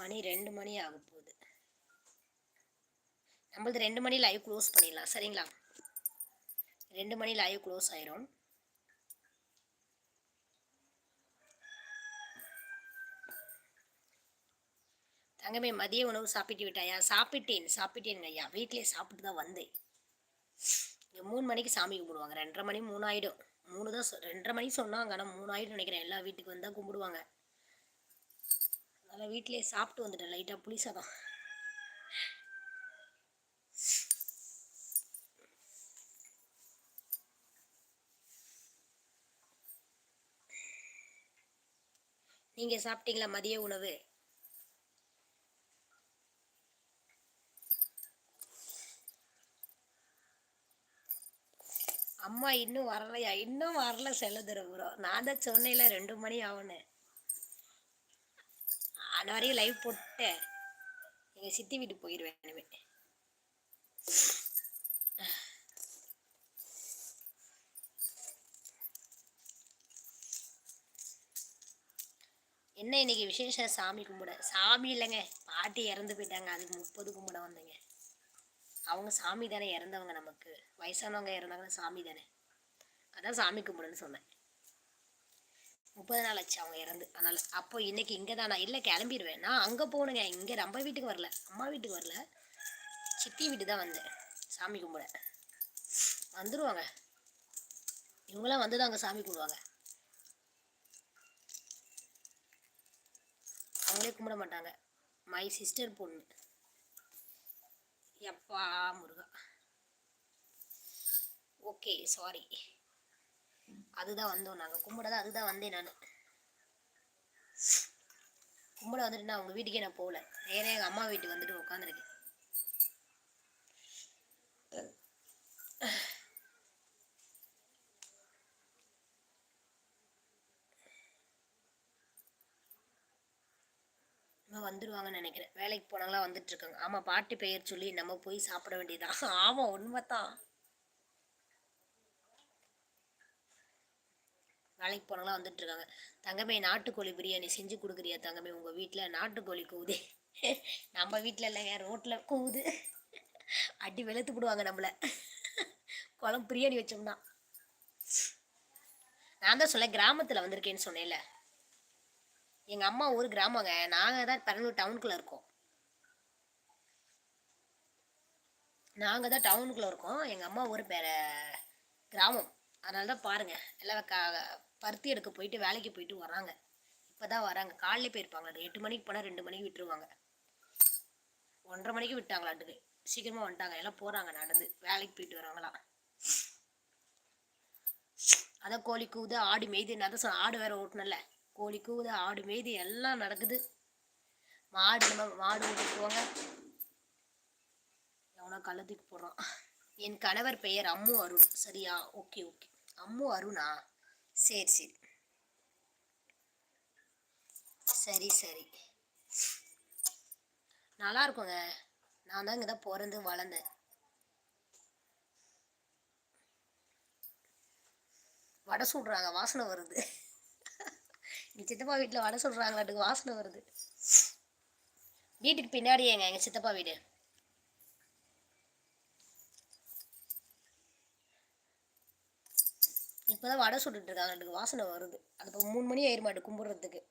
மணி 2 மணி ஆக போகுது. நம்மளது 2 மணி லைவ் க்ளோஸ் பண்ணிடலாம் சரிங்களா? 2 மணி லைவ் க்ளோஸ் ஆயிரும். தங்கமே மதிய உணவு சாப்பிட்டு விட்டாயா? சாப்பிட்டேன் ஐயா. வீட்டிலே சாப்பிட்டு தான் வந்தேன். இங்கே 3 மணிக்கு சாமி கும்பிடுவாங்க. 2:30 மணி 3 ஆகிடும். 3 தான் 2:30 மணிக்கு சொன்னாங்க. ஆனால் 3 ஆகிடும் நினைக்கிறேன். எல்லா வீட்டுக்கு வந்தால் கும்பிடுவாங்க. அதனால் வீட்டிலே சாப்பிட்டு வந்துட்டேன். லைட்டாக புளி சாதம். நீங்கள் சாப்பிட்டீங்களா மதிய உணவு? அம்மா இன்னும் வரலையா? இன்னும் வரல செல்லதுரை ப்ரோ. நான் தான் சொன்னேன்ல 2 மணி ஆகணும். அது வரையும் லைவ் போட்டேன். எங்கள் சித்தி வீட்டுக்கு போயிடுவேன் இனிமே. என்ன இன்னைக்கு விசேஷம்? சாமி கும்பிட? சாமி இல்லைங்க, பாட்டி இறந்து போயிட்டாங்க. அதுக்கு 30 கும்பிட வந்தேங்க. அவங்க சாமி தானே, இறந்தவங்க. நமக்கு வயசானவங்க இறந்தாங்கன்னா சாமி தானே. அதான் சாமி கும்பிடுன்னு சொன்னேன். 30 நாள் ஆச்சு அவங்க இறந்து. அதனால் அப்போ இன்னைக்கு இங்கே தான். நான் இல்லை கிளம்பிடுவேன். நான் அங்கே போகணுங்க. இங்கே நம்ம வீட்டுக்கு வரல, அம்மா வீட்டுக்கு வரல, சித்தி வீட்டு தான் வந்தேன் சாமி கும்பிட. வந்துடுவாங்க இவங்களாம். வந்து தான் அங்கே சாமி கும்பிடுவாங்க. அவங்களே கும்பிட மாட்டாங்க. மை சிஸ்டர் பொண்ணு. எப்பா முருகா. Okay sorry. அதுதான் வந்தோம் நாங்கள் கும்பிட. அதுதான் வந்தேன் நான். கும்பிட வந்துட்டு நான் அவங்க வீட்டுக்கே நான் போகல. நேராக எங்கள் அம்மா வீட்டுக்கு வந்துட்டு உட்காந்துருக்கேன். வந்துடுவாங்கன்னு நினைக்கிறேன். வேலைக்கு போனாங்களா? வந்துட்டு இருக்காங்க. ஆமாம், பாட்டி பெயர் சொல்லி நம்ம போய் சாப்பிட வேண்டியதான். ஆமாம், உண்மைதான். வேலைக்கு போனாங்களா? வந்துட்டு இருக்காங்க. தங்கமே நாட்டுக்கோழி பிரியாணி செஞ்சு கொடுக்குறியா தங்கமே? உங்கள் வீட்டில் நாட்டுக்கோழி கூவுது. நம்ம வீட்டில் இல்லைங்க, ரோட்டில் கூவுது. அடி வெளுத்து விடுவாங்க நம்மளை குழம்பு பிரியாணி வச்சோம்னா. நான் தான் சொல்ல கிராமத்தில் வந்திருக்கேன்னு சொன்னேன்ல. எங்கள் அம்மா ஊர் கிராமங்க. நாங்கள் தான் பெரம்பலூர் டவுனுக்குள்ளே இருக்கோம். நாங்கள் தான் டவுனுக்குள்ளே இருக்கோம். எங்கள் அம்மா ஊர் கிராமம். அதனால தான் பாருங்கள், எல்லாம் பருத்தி எடுக்க போயிட்டு வேலைக்கு போயிட்டு வராங்க. இப்போ தான் வராங்க. காலையிலே போயிருப்பாங்க. 8 மணிக்கு போனால் 2 மணிக்கு விட்டுருவாங்க. 1:30 மணிக்கு விட்டாங்களாட்டுக்கு. சீக்கிரமாக வந்துட்டாங்க. எல்லாம் போகிறாங்க நடந்து. வேலைக்கு போயிட்டு வராங்களாம். அதான் கோழி கூவுது, ஆடு மேய்து. நான் தான் ஆடு வேற ஓட்டணும்ல. கோழி கூவுது, ஆடு மேய்து, எல்லாம் நடக்குது. மாடு ஓட்டுவாங்க. எவனா கள்ளத்துக்கு போடுறான். என் கணவர் பெயர் அம்மு அருண். சரியா? Okay okay. அம்மு அருணா? சரி சரி சரி சரி. நல்லா இருக்குங்க. நான் தான் இங்கே தான் பிறந்து வளர்ந்தேன். வடை சுடுறாங்க, வாசனை வருது. எங்கள் சித்தப்பா வீட்டில் வடை சுடுறாங்களாட்டுக்கு வாசனை வருது. வீட்டுக்கு பின்னாடி எங்கள் சித்தப்பா வீடு. இப்போதான் வடை சுட்டுட்டு இருக்காங்களாட்டுக்கு வாசனை வருது. அது இப்போ 3 மணி ஆயிருமாட்டு கும்பிட்றதுக்கு.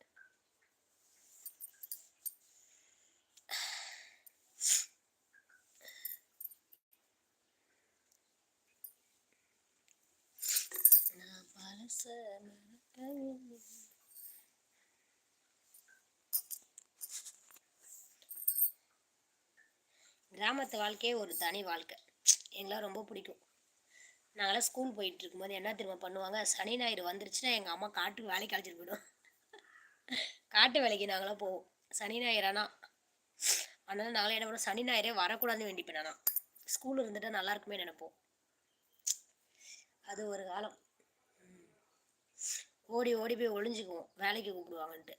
கிராமத்து வாழ்க்கையே ஒரு தனி வாழ்க்கை. எங்களாம் ரொம்ப பிடிக்கும். நாங்களாம் ஸ்கூல் போயிட்டு இருக்கும்போது என்ன திரும்ப பண்ணுவாங்க, சனி ஞாயிறு வந்துருச்சுன்னா எங்கள் அம்மா காட்டுக்கு வேலைக்கு அழைச்சிட்டு போயிடும். காட்டு வேலைக்கு நாங்களாம் போவோம் சனி ஞாயிறானா. அதனால நாங்களாம் என்ன பண்ணுவோம், சனி ஞாயிறே வரக்கூடாதுன்னு வேண்டிப்பேன். நானா ஸ்கூல் இருந்துட்டா நல்லா இருக்குமே நினைப்போம். அது ஒரு காலம். ஓடி ஓடி போய் ஒளிஞ்சுக்குவோம் வேலைக்கு கூப்பிடுவாங்கன்ட்டு.